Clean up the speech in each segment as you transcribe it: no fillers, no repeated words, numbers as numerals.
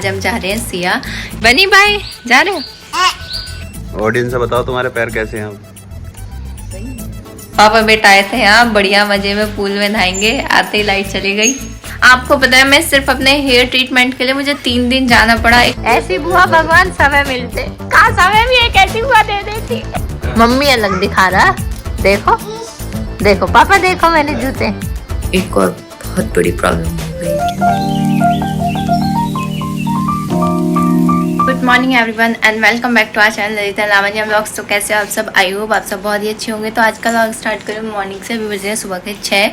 आज हम जा रहे हैं सिया। बनी भाई जा रहे हो? ऑडियंस से बताओ तुम्हारे पैर कैसे हैं? पापा बेटा आए थे यहाँ, बढ़िया मजे में पूल में नहाएंगे। आते ही लाइट चली गई। आपको पता है मैं सिर्फ अपने हेयर ट्रीटमेंट के लिए मुझे 3 दिन जाना पड़ा। ऐसी बुआ भगवान समय मिलते, कहाँ समय भी एक ऐसी बुआ दे देती। मम्मी अलग दिखा रहा, देखो देखो पापा देखो मेरे जूते। एक और बहुत बड़ी प्रॉब्लम हो गई। Good morning everyone and welcome back to our channel Lalita Lavanya vlogs. तो कैसे आप सब? आई होप आप सब बहुत ही अच्छे होंगे। तो आज का व्लॉग स्टार्ट करें मॉर्निंग से। अभी बजे हैं सुबह के 6,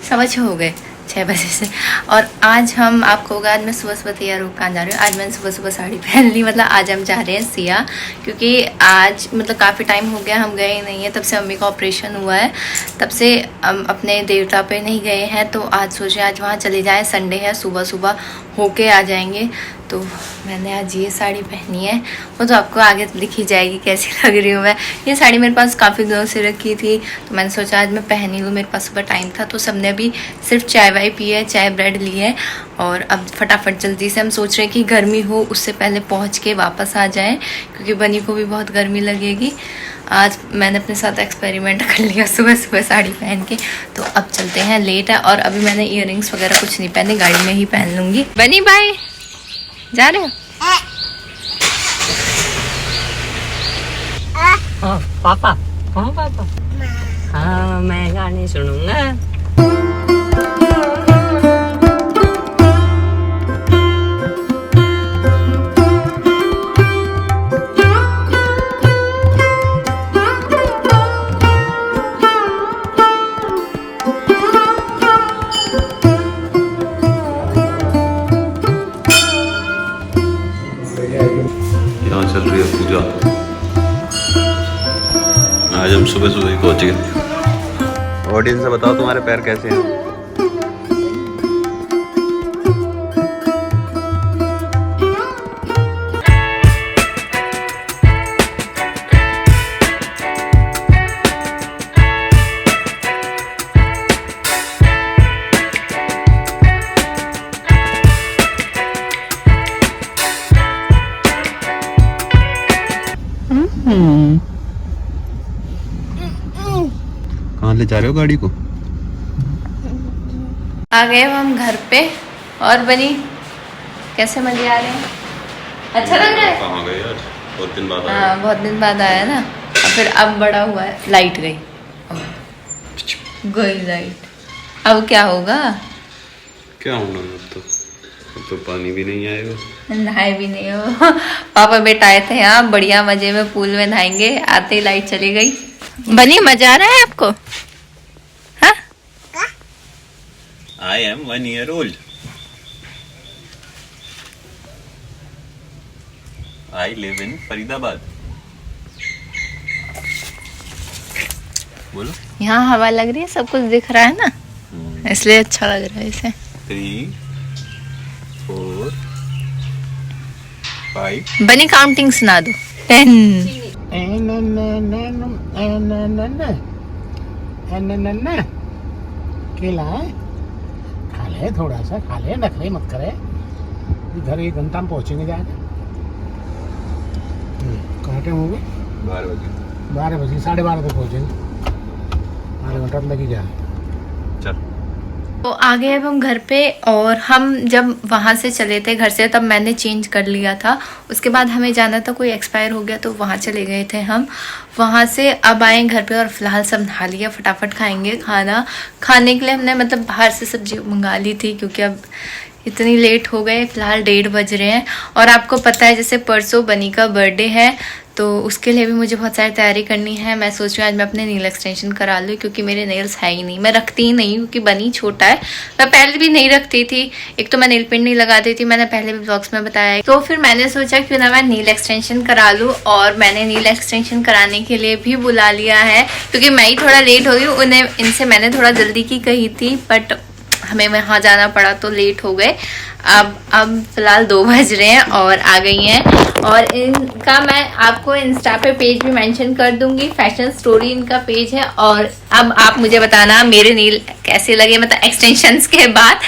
सवा 6 हो गए, 6 बजे से। और आज हम आपको होगा, आज मैं सुबह सुबह तैयार होकर कहाँ जा रही हूँ। आज मैंने सुबह सुबह साड़ी पहन ली। मतलब आज हम जा रहे हैं सिया, क्योंकि आज मतलब काफ़ी टाइम हो गया हम गए नहीं है। तब से मम्मी का ऑपरेशन हुआ है, तब से हम अपने देवता पे नहीं गए हैं। तो आज सोचे आज वहाँ चले जाएँ, संडे है, सुबह सुबह होके आ जाएंगे। तो मैंने आज ये साड़ी पहनी है, वो तो आपको आगे दिखी जाएगी कैसी लग रही हूँ मैं। ये साड़ी मेरे पास काफ़ी दिनों से रखी थी, तो मैंने सोचा आज मैं पहन ही लूँ। मेरे पास सुबह टाइम था, तो सबने अभी सिर्फ चाय वाय पी है, चाय ब्रेड ली है। और अब फटाफट जल्दी से हम सोच रहे हैं कि गर्मी हो उससे पहले पहुँच के वापस आ जाएँ, क्योंकि बनी को भी बहुत गर्मी लगेगी। आज मैंने अपने साथ एक्सपेरिमेंट कर लिया सुबह सुबह साड़ी पहन के। तो अब चलते हैं, लेट है। और अभी मैंने इयररिंग्स वगैरह कुछ नहीं पहने, गाड़ी में ही पहन लूँगी। बनी भाई जा रहे हो? हाँ पापा, हाँ पापा, हाँ मैं गाने सुनूंगा। यहाँ चल रही है पूजा। आज हम सुबह सुबह ही पहुँच गए। ऑडियंस से बताओ तुम्हारे पैर कैसे हैं? कहाँ ले जा रहे हो गाड़ी को? आ गए हम घर पे। और बनी कैसे मजे आ रहे हैं? अच्छा लग रहा है? कहाँ गए यार, बहुत दिन बाद आए। हाँ बहुत दिन बाद आया ना। और फिर अब बड़ा हुआ है। लाइट गई, गई लाइट। अब क्या होगा? क्या होना है अब तो पानी भी नहीं आएगा, नहाए भी नहीं हो। पापा बेटा आए थे यहाँ, बढ़िया मजे में पूल में नहाएंगे। आते ही लाइट चली गई। बनी मजा आ रहा है आपको? हाँ I am 1 year old. I live in Faridabad. बोलो। यहाँ हवा लग रही है, सब कुछ दिख रहा है ना, इसलिए अच्छा लग रहा है इसे। 3 4 5 बनी काउंटिंग सुना दो। 10 केला खा ले, थोड़ा सा खा ले, नखरे मत करे। इधर 1 घंटा में पहुँचेंगे जाके। कहाँ टाइम हो गए? 12 बजे। 12 बजे, 12:30 तक पहुँचेंगे। आधा घंटा तो लग ही जाए। चल तो आ गए अब हम घर पे। और हम जब वहाँ से चले थे घर से, तब मैंने चेंज कर लिया था। उसके बाद हमें जाना था, कोई एक्सपायर हो गया तो वहाँ चले गए थे हम। वहाँ से अब आए घर पे और फिलहाल सब नहा लिया। फटाफट खाएंगे खाना। खाने के लिए हमने मतलब बाहर से सब्जी मंगा ली थी, क्योंकि अब इतनी लेट हो गए। फिलहाल 1:30 बज रहे हैं। और आपको पता है जैसे परसों बनी का बर्थडे है, तो उसके लिए भी मुझे बहुत सारी तैयारी करनी है। मैं सोच रही हूँ आज मैं अपने नील एक्सटेंशन करा लूँ, क्योंकि मेरे नेल्स है ही नहीं। मैं रखती ही नहीं, क्योंकि बनी छोटा है। मैं पहले भी नहीं रखती थी। एक तो मैं नेल पेंट नहीं लगाती थी, मैंने पहले भी ब्लॉग्स में बताया है। तो फिर मैंने सोचा क्यों ना मैं नील एक्सटेंशन करा लूँ। और मैंने नील एक्सटेंशन कराने के लिए भी बुला लिया है, क्योंकि मैं ही थोड़ा लेट हो गई। उन्हें इनसे मैंने थोड़ा जल्दी की कही थी, बट हमें वहाँ जाना पड़ा तो लेट हो गए। अब फिलहाल 2 बज रहे हैं और आ गई हैं। और इनका मैं आपको इंस्टा पे पेज भी मेंशन कर दूंगी, फैशन स्टोरी इनका पेज है। और अब आप मुझे बताना मेरे नील कैसे लगे, मतलब एक्सटेंशंस के बाद।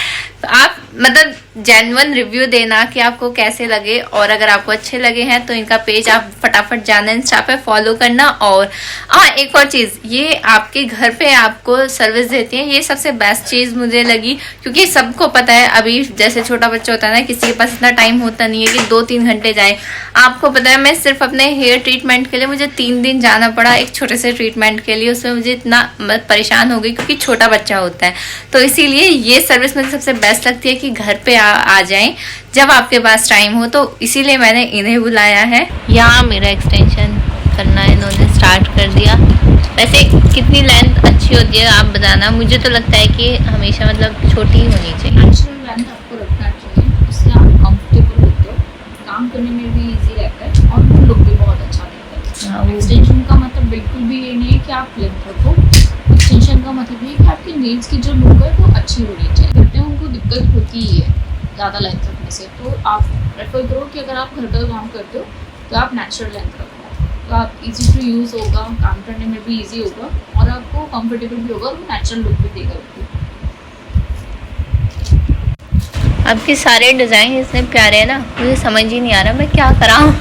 तो आप मतलब जेन्युइन रिव्यू देना कि आपको कैसे लगे, और अगर आपको अच्छे लगे हैं तो इनका पेज आप फटाफट जाना, इंस्टा पे फॉलो करना। और हाँ, एक और चीज, ये आपके घर पे आपको सर्विस देती है, ये सबसे बेस्ट चीज मुझे लगी, क्योंकि सबको पता है अभी जैसे छोटा बच्चा होता है ना, किसी के पास इतना टाइम होता नहीं है कि 2-3 घंटे जाए। आपको पता है मैं सिर्फ अपने हेयर ट्रीटमेंट के लिए मुझे 3 दिन जाना पड़ा, एक छोटे से ट्रीटमेंट के लिए। उसमें मुझे इतना परेशान हो गई क्योंकि छोटा बच्चा होता है, तो इसीलिए ये सर्विस मुझे सबसे बेस्ट लगती है कि घर पे आ जाएं जब आपके पास टाइम हो, तो इसीलिए मैंने इन्हें बुलाया है। यहाँ मेरा एक्सटेंशन करना इन्होंने स्टार्ट कर दिया। वैसे कितनी लेंथ अच्छी होती है आप बताना, मुझे तो लगता है कि हमेशा मतलब छोटी ही होनी चाहिए। नेचुरल लेंथ आपको रखना चाहिए, उससे आप कंफर्टेबल होते हो, काम करने में भी इजी रहता है और लुक भी बहुत अच्छा देता है। एक्सटेंशन का मतलब बिल्कुल भी ये नहीं है कि आप लेंथ रखो, एक्सटेंशन का मतलब ये है कि आपकी नेल्स की जो लुक है वो अच्छी होनी चाहिए। करते हैं उनको दिक्कत होती ही है ज़्यादा लेंथ रखने से, तो आप प्रेफर करो कि अगर आप घर का काम करते हो तो आप नेचुरल लेंथ रखो, तो आप इजी टू यूज़ होगा, काम करने में भी इजी होगा और आपको कंफर्टेबल भी होगा और वो नेचुरल लुक भी देगा। आपके सारे डिज़ाइन इतने प्यारे हैं ना, मुझे समझ ही नहीं आ रहा मैं क्या कराऊँ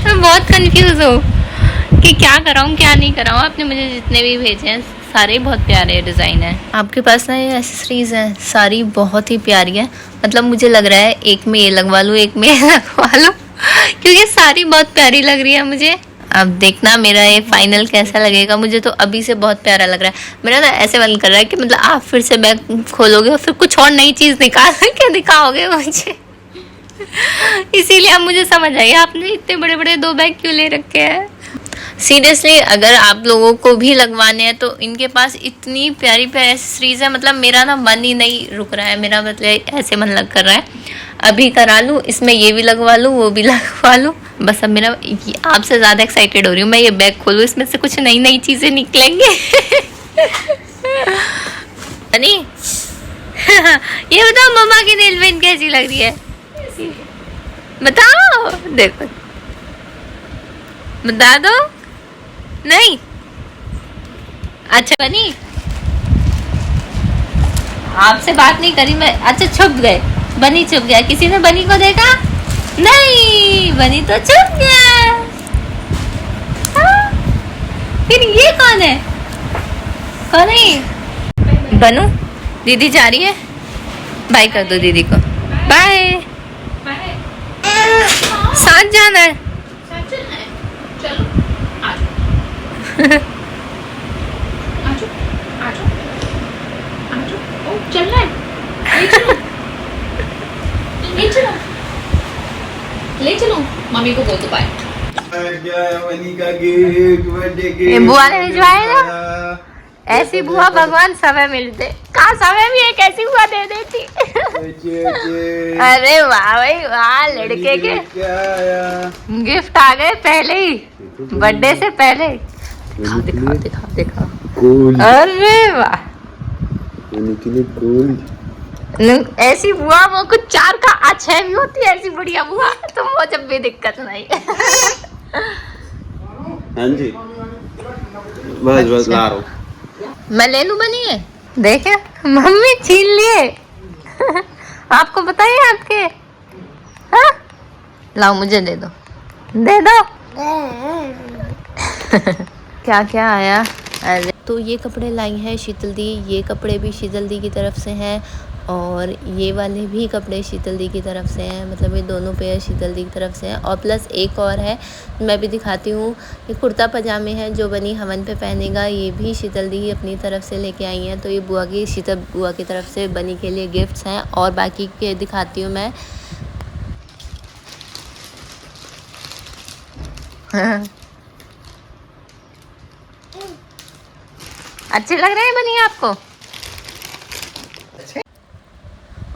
मैं बहुत कंफ्यूज हूँ कि क्या कराऊँ क्या नहीं कराऊँ। आपने मुझे जितने भी भेजे हैं सारे बहुत प्यारे डिज़ाइन हैं। आपके पास ना ये एसेसरीज हैं, सारी बहुत ही प्यारी है। मतलब मुझे लग रहा है एक में ये लगवा लूँ, एक में ये लगवा लूँ, क्योंकि सारी बहुत प्यारी लग रही है मुझे। अब देखना मेरा ये फाइनल कैसा लगेगा। मुझे तो अभी से बहुत प्यारा लग रहा है। मेरा ना ऐसे मन कर रहा है कि मतलब आप फिर से बैग खोलोगे और फिर कुछ और नई चीज़ निकाल के दिखाओगे मुझे इसीलिए अब मुझे समझ आई आपने इतने बड़े बड़े 2 बैग क्यों ले रखे हैं। सीरियसली अगर आप लोगों को भी लगवाने हैं तो इनके पास इतनी प्यारी प्यारी एसेसरीज है, मतलब मेरा ना मन ही नहीं रुक रहा है। मेरा मतलब ऐसे मन लग कर रहा है अभी करा लूँ, इसमें ये भी लगवा लूँ वो भी लगवा लूँ। बस अब मेरा आपसे ज़्यादा एक्साइटेड हो रही हूँ मैं, ये बैग खोलूँ इसमें से कुछ नई नई चीज़ें निकलेंगे नहीं ये बताओ मम्मा की नेल पेंट कैसी लग रही है, बताओ, देखो बता दो। नहीं अच्छा बनी, आपसे बात नहीं करी मैं। अच्छा छुप गए, बनी छुप गया, किसी ने बनी को देखा नहीं, बनी तो छुप गया। हाँ? फिर ये कौन है, कौन है ये? बनू दीदी जा रही है, बाय कर दो दीदी को, बाय। साथ जाना है चलो चलना है, ले चलो मम्मी को बोल दो बाय। बुआ ने भिजवाए ना, ऐसी बुआ भगवान समय मिलते, कहाँ समय भी एक ऐसी बुआ दे देती अरे वाह भाई वाह, लड़के के गिफ्ट आ गए पहले ही, बर्थडे से पहले। दिखाओ दिखाओ दिखाओ दिखाओ, अरे वाह, ऐसी बुआ वो कुछ 4 का 6 भी होती है, ऐसी बढ़िया बुआ तो वो जब भी दिक्कत नहीं हाँ जी बस बस ला रहा हूँ मैं ले लूं बनी है, देखे मम्मी छीन लिए आपको बताइए आपके, हाँ लाओ मुझे दे दो, दे दो क्या क्या आया। अरे तो ये कपड़े लाई हैं शीतल दी, ये कपड़े भी शीतल दी की तरफ से हैं और ये वाले भी कपड़े शीतल दी की तरफ से हैं, मतलब ये दोनों पेयर शीतल दी की तरफ से हैं। और प्लस एक और है मैं भी दिखाती हूँ, ये कुर्ता पजामे हैं जो बनी हवन पे पहनेगा, ये भी शीतल दी अपनी तरफ से लेके आई हैं। तो ये बुआ की, शीतल बुआ की तरफ से बनी के लिए गिफ्ट्स हैं। और बाकी के दिखाती हूँ मैं अच्छे लग रहे हैं बनी आपको।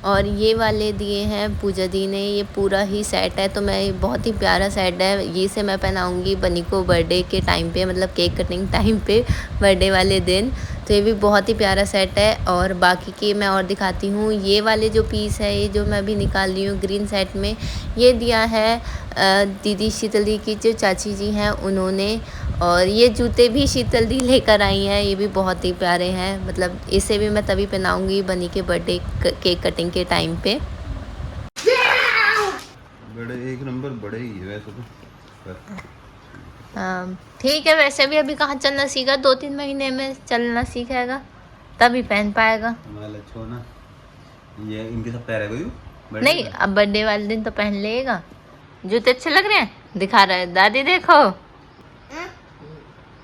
और ये वाले दिए हैं पूजा दी ने, ये पूरा ही सेट है, तो मैं बहुत ही प्यारा सेट है, ये से मैं पहनाऊंगी बनी को बर्थडे के टाइम पे, मतलब केक कटिंग टाइम पे बर्थडे वाले दिन। तो ये भी बहुत ही प्यारा सेट है। और बाकी के मैं और दिखाती हूँ, ये वाले जो पीस है, ये जो मैं अभी निकाल रही हूँ ग्रीन सेट में, ये दिया है दीदी शीतल दी की जो चाची जी हैं उन्होंने। और ये जूते भी शीतल दी लेकर आई हैं, ये भी बहुत ही प्यारे हैं, मतलब इसे भी मैं तभी पहनाऊंगी बनी के बर्थडे केक कटिंग के टाइम पे। बड़े एक नंबर बड़े ही है वैसे तो। ठीक है, वैसे भी अभी कहाँ चलना सीखा, 2-3 महीने में चलना सीखेगा तभी पहन पाएगा। हमारा लच्छो ना ये इनके सब पैर है कोई नहीं, अब बर्थडे वाले दिन तो पहन लेगा। जूते अच्छे लग रहे हैं, दिखा रहा है दादी देखो,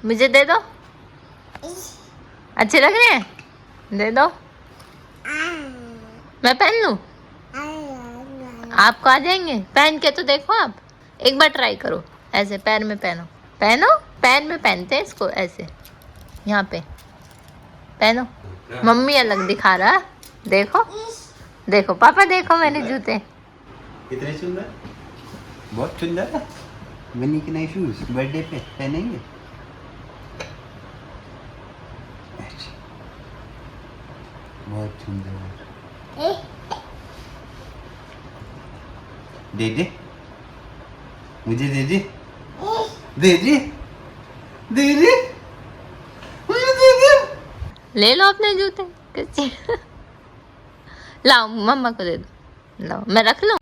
मुझे दे दो, अच्छे लग रहे हैं, दे दो, मैं पहन लूं, आपको आ जाएंगे, पहन के तो देखो आप, एक बार ट्राई करो, ऐसे पैर में पहनो, पहनो, पैर में पहनते हैं इसको ऐसे, यहाँ पे पहनो, मम्मी अलग दिखा रहा, देखो देखो पापा देखो मेरे जूते, कितने सुंदर, बहुत सुंदर है। बनी के नए शूज बर्थडे पे पहनेंगे। बहुत सुंदर है। दे दे मुझे, दे दे दे दे दे दे मुझे, दे दे। ले लो अपने जूते, किसी लाओ मम्मा को दे दो, लाओ मैं रख लूं।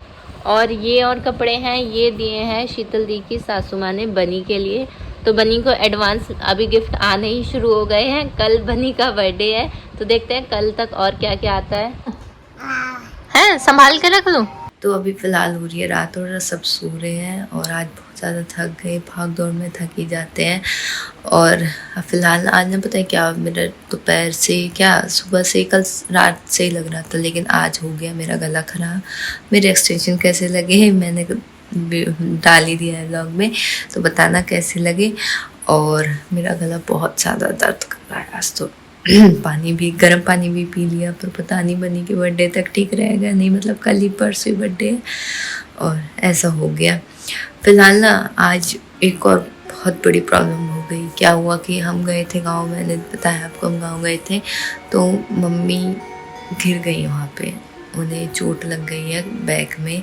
और ये और कपड़े हैं, ये दिए हैं शीतल दी की सासू माँ ने बनी के लिए, तो बनी को एडवांस अभी गिफ्ट आने ही शुरू हो गए हैं। कल बनी का बर्थडे है, तो देखते हैं कल तक और क्या क्या आता है संभाल के रख लूं। तो अभी फ़िलहाल हो रही है रात और सब सो रहे हैं, और आज बहुत ज़्यादा थक गए, भाग दौड़ में थक ही जाते हैं। और फ़िलहाल आज ना पता है क्या, मेरा दोपहर से क्या सुबह से कल रात से ही लग रहा था, लेकिन आज हो गया मेरा गला ख़राब। मेरे एक्सटेंशन कैसे लगे मैंने डाल ही दिया है ब्लॉग में, तो बताना कैसे लगे। और मेरा गला बहुत ज़्यादा दर्द कर रहा है आज तो। पानी भी, गर्म पानी भी पी लिया, पर पता नहीं बनी के बर्थडे तक ठीक रहेगा नहीं, मतलब कल ही परसों ही बर्थडे है और ऐसा हो गया। फिलहाल ना आज एक और बहुत बड़ी प्रॉब्लम हो गई। क्या हुआ कि हम गए थे गांव, मैंने बताया आपको हम गांव गए थे, तो मम्मी गिर गई वहाँ पे, उन्हें चोट लग गई है बैक में,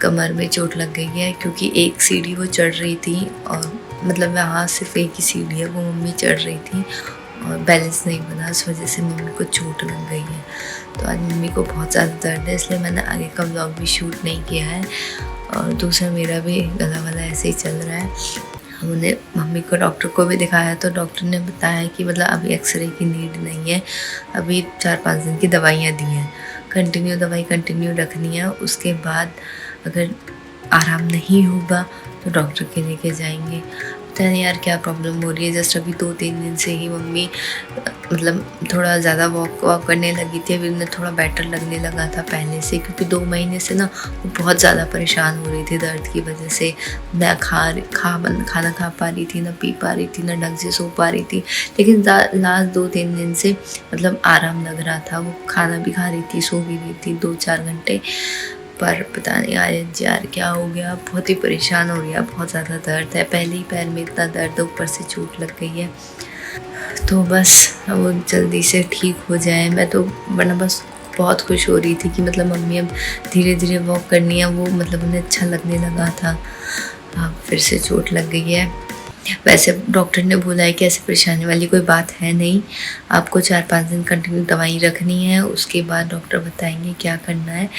कमर में चोट लग गई है, क्योंकि एक सीढ़ी वो चढ़ रही थी, और मतलब वहाँ सिर्फ एक ही सीढ़ी है, वो मम्मी चढ़ रही थी और बैलेंस नहीं बना, उस वजह से मम्मी को चोट लग गई है। तो आज मम्मी को बहुत ज़्यादा दर्द है, इसलिए मैंने आगे का व्लॉग भी शूट नहीं किया है। और दूसरा मेरा भी गला वाला ऐसे ही चल रहा है। हमने मम्मी को डॉक्टर को भी दिखाया, तो डॉक्टर ने बताया कि मतलब अभी एक्सरे की नीड नहीं है, अभी 4-5 दिन की दवाइयाँ दी हैं, कंटिन्यू दवाई कंटिन्यू रखनी है। उसके बाद अगर आराम नहीं होगा तो डॉक्टर के लेके जाएंगे। पता नहीं यार क्या प्रॉब्लम हो रही है। जस्ट अभी 2-3 दिन से ही मम्मी मतलब थोड़ा ज़्यादा वॉक करने लगी थी, अभी उन्हें थोड़ा बेटर लगने लगा था पहले से, क्योंकि 2 महीने से ना वो बहुत ज़्यादा परेशान हो रही थी दर्द की वजह से। ना खाना खा पा रही थी, ना पी पा रही थी, ना ढंग से सो पा रही थी। लेकिन लास्ट 2-3 दिन से मतलब आराम लग रहा था, वो खाना भी खा रही थी, सो भी रही थी 2-4 घंटे। पर पता नहीं आज यार क्या हो गया, बहुत ही परेशान हो रही है, बहुत ज़्यादा दर्द है। पहले ही पैर में इतना दर्द, ऊपर से चोट लग गई है, तो बस वो जल्दी से ठीक हो जाए। मैं तो वरना बस बहुत खुश हो रही थी कि मतलब मम्मी अब धीरे धीरे वॉक करनी है, वो मतलब उन्हें अच्छा लगने लगा था। अब फिर से चोट लग गई है। वैसे डॉक्टर ने बोला है कि ऐसे परेशानी वाली कोई बात है नहीं, आपको 4-5 दिन कंटिन्यू दवाई रखनी है, उसके बाद डॉक्टर बताएंगे क्या करना है।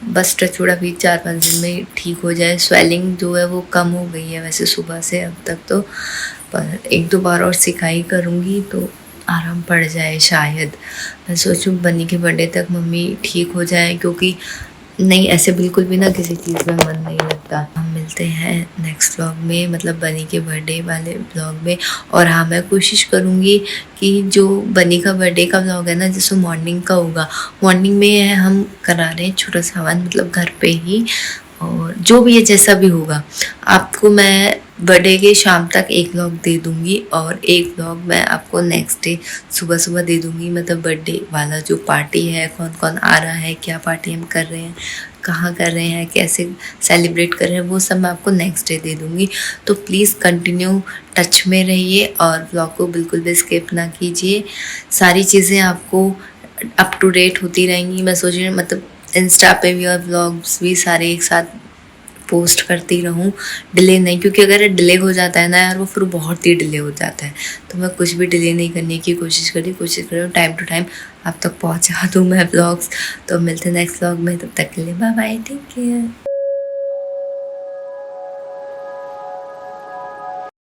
बस टचूड़ा भी 4-5 दिन में ठीक हो जाए। स्वेलिंग जो है वो कम हो गई है वैसे सुबह से अब तक तो, पर 1-2 बार और सिकाई करूँगी तो आराम पड़ जाए शायद। मैं सोचूं बनी के बर्थडे तक मम्मी ठीक हो जाए, क्योंकि नहीं ऐसे बिल्कुल भी ना किसी चीज़ में मन नहीं लगता। हम मिलते हैं नेक्स्ट व्लॉग में, मतलब बनी के बर्थडे वाले व्लॉग में। और हाँ, मैं कोशिश करूँगी कि जो बनी का बर्थडे का व्लॉग है ना, जैसे मॉर्निंग का होगा, मॉर्निंग में हम करा रहे हैं छोटा सा हवन, मतलब घर पे ही, और जो भी है जैसा भी होगा आपको मैं बर्थडे के शाम तक एक व्लॉग दे दूँगी, और एक व्लॉग मैं आपको नेक्स्ट डे सुबह सुबह दे दूँगी। मतलब बर्थडे वाला जो पार्टी है, कौन कौन आ रहा है, क्या पार्टी हम कर रहे हैं, कहाँ कर रहे हैं, कैसे सेलिब्रेट कर रहे हैं, वो सब मैं आपको नेक्स्ट डे दे दूँगी। तो प्लीज़ कंटिन्यू टच में रहिए और व्लॉग को बिल्कुल भी स्किप ना कीजिए। सारी चीज़ें आपको अप टू डेट होती रहेंगी। मैं सोच रही हूँ मतलब इंस्टा पे भी और व्लॉग्स भी सारे एक साथ पोस्ट करती रहूँ, डिले नहीं, क्योंकि अगर डिले हो जाता है ना यार, वो फिर बहुत ही डिले हो जाता है। तो मैं कुछ भी डिले नहीं करने की कोशिश कर रही हूँ टाइम टू टाइम आप तक पहुँचा दूँ मैं व्लॉग्स। तो मिलते हैं नेक्स्ट व्लॉग में, तब तक के लिए बाय बाय, टेक केयर।